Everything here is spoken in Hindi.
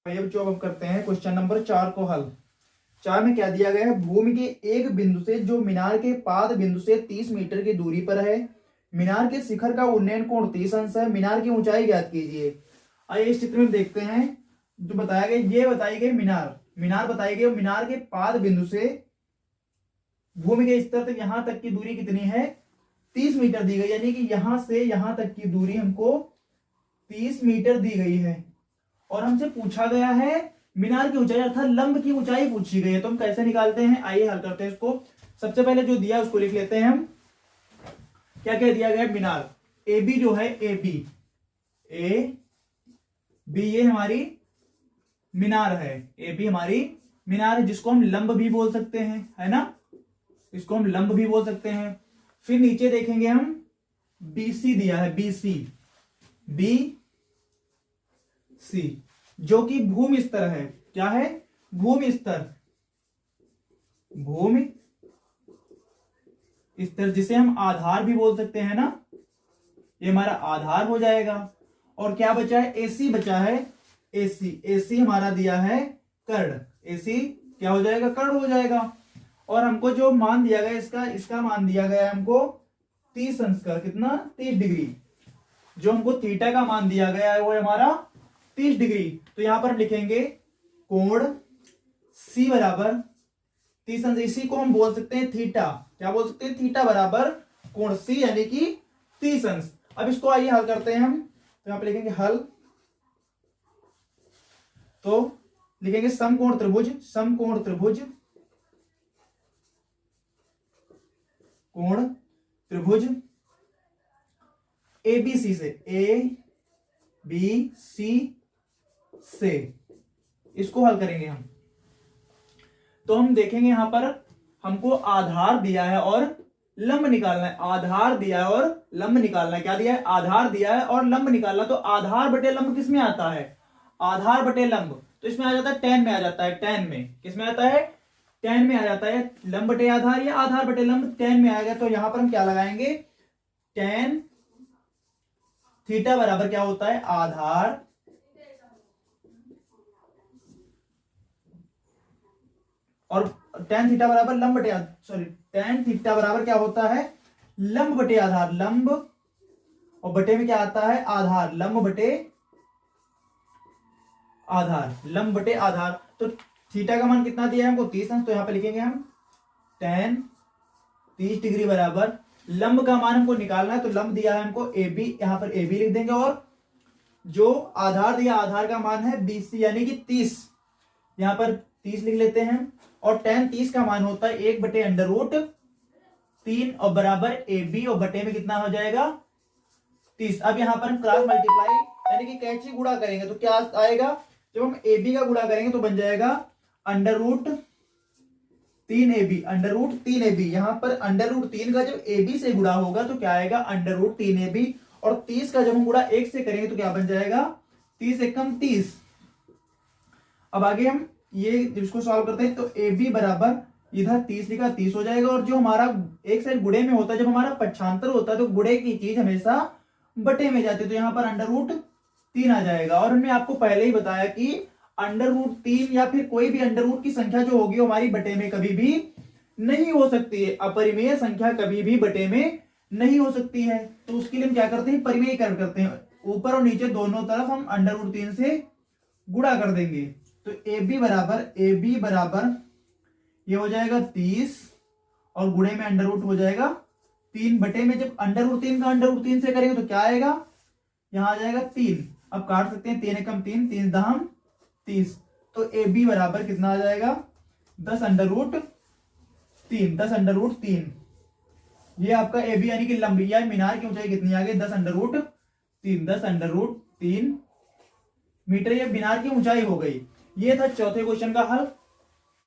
अब जो हम करते हैं क्वेश्चन नंबर 4 को हल। 4 में क्या दिया गया है, भूमि के एक बिंदु से जो मीनार के पाद बिंदु से 30 मीटर की दूरी पर है, मीनार के शिखर का उन्नयन कोण 30 अंश है, मीनार की ऊंचाई ज्ञात कीजिए। आइए इस चित्र में देखते हैं। जो बताया गया, ये बताई गई मीनार बताई गई, मीनार के पाद बिंदु से भूमि के स्तर तक यहां तक की दूरी कितनी है, 30 मीटर दी गई, यानी कि यहां से यहां तक की दूरी हमको 30 मीटर दी गई है। और हमसे पूछा गया है मीनार की ऊंचाई अर्थात लंब की ऊंचाई पूछी गई है। तो हम कैसे निकालते हैं, आइए हल करते हैं इसको। सबसे पहले जो दिया उसको लिख लेते हैं हम। क्या क्या दिया गया है, मीनार ए बी जो है, ए बी ये हमारी मीनार है, ए बी हमारी मीनार है, जिसको हम लंब भी बोल सकते हैं, है ना, इसको हम लंब भी बोल सकते हैं। फिर नीचे देखेंगे हम, बीसी दिया है, बी सी जो कि भूमि स्तर है। क्या है, भूमि स्तर, जिसे हम आधार भी बोल सकते हैं ना, ये हमारा आधार हो जाएगा। और क्या बचा है, एसी बचा है, एसी हमारा दिया है कर्ण, एसी क्या हो जाएगा, कर्ण हो जाएगा। और हमको जो मान दिया गया इसका मान दिया गया है हमको 30 अंश का, कितना, 30 डिग्री। जो हमको थीटा का मान दिया गया है वो है हमारा 30 डिग्री। तो यहां पर हम लिखेंगे कोण C बराबर 30 अंश, इसी को हम बोल सकते हैं थीटा। क्या बोल सकते हैं, थीटा बराबर कोण C यानी कि 30 अंश। अब इसको आइए हल करते हैं हम। तो यहां पे लिखेंगे हल, तो लिखेंगे समकोण त्रिभुज, कोण त्रिभुज ABC से इसको हल करेंगे हम। तो हम देखेंगे यहां पर हमको आधार दिया है और लंब निकालना है, आधार दिया है और लंब निकालना है। क्या दिया है, आधार दिया है और लंब निकालना। तो आधार बटे लंब किस में आता है, आधार बटे लंब, तो इसमें आ जाता है tan में आ जाता है, tan में किस में आता है, tan में आ जाता है, लंब बटे आधार या आधार बटे लंब tan में आएगा। तो यहां पर हम क्या लगाएंगे, tan थीटा बराबर क्या होता है, आधार और tan थीटा बराबर लंब बटे, tan थीटा बराबर क्या होता है, लंब बटे आधार, लंब और बटे में क्या आता है, आधार, लंब बटे आधार। तो थीटा का मान कितना दिया है हमको, 30 अंश। तो यहां पे लिखेंगे हम tan 30 डिग्री बराबर लंब का मान हमको निकालना है, तो लंब दिया है हमको AB, यहां पर AB लिख देंगे। और जो आधार दिया, आधार का मान है BC यानी कि 30, यहां पर 30 लिख लेते हैं। और tan 30 का मान होता है 1 बटे √3 और बराबर AB, और बटे में कितना हो जाएगा, 30। अब यहां पर हम क्रॉस मल्टीप्लाई यानी कि कैंची गुणा करेंगे तो क्या आएगा, जब हम AB का गुणा करेंगे तो बन जाएगा √3AB, यहां पर √3 का जब AB से गुणा होगा तो क्या आएगा, √3AB। और 30 का जब हम गुणा 1 से करेंगे तो क्या बन जाएगा, 30 एकम 30। अब आगे हम ये इसको सॉल्व करते हैं। तो AB बराबर इधर 30 लिखा, 30 हो जाएगा। और जो हमारा एक साइड गुणे में होता है, जब हमारा पक्षांतर होता है तो गुणे की चीज हमेशा बटे में जाती है, तो यहां पर √3 आ जाएगा। और हमने आपको पहले ही बताया कि √3 या फिर कोई भी अंडर रूट की संख्या जो होगी हमारी बटे में कभी भी नहीं हो सकती है, अपरिमेय संख्या कभी भी बटे में नहीं हो सकती है। तो उसके लिए हम क्या करते हैं, परिमेयीकरण करते हैं, ऊपर और नीचे दोनों तरफ हम √3 से गुणा कर देंगे। तो AB बराबर ये हो जाएगा 30 और गुणे में अंडर रूट हो जाएगा 3 बटे में, जब √3 का √3 से करेंगे तो क्या आएगा, यहां आ जाएगा 3। अब काट सकते हैं, 3 एकम 3, 3 दहम 30। तो AB बराबर कितना आ जाएगा, 10 √3। ये आपका AB यानी कि लंबी या मीनार की ऊंचाई कितनी आ गई, 10 √3 मीटर, ये मीनार की ऊंचाई हो गई। ये था चौथे क्वेश्चन का हल।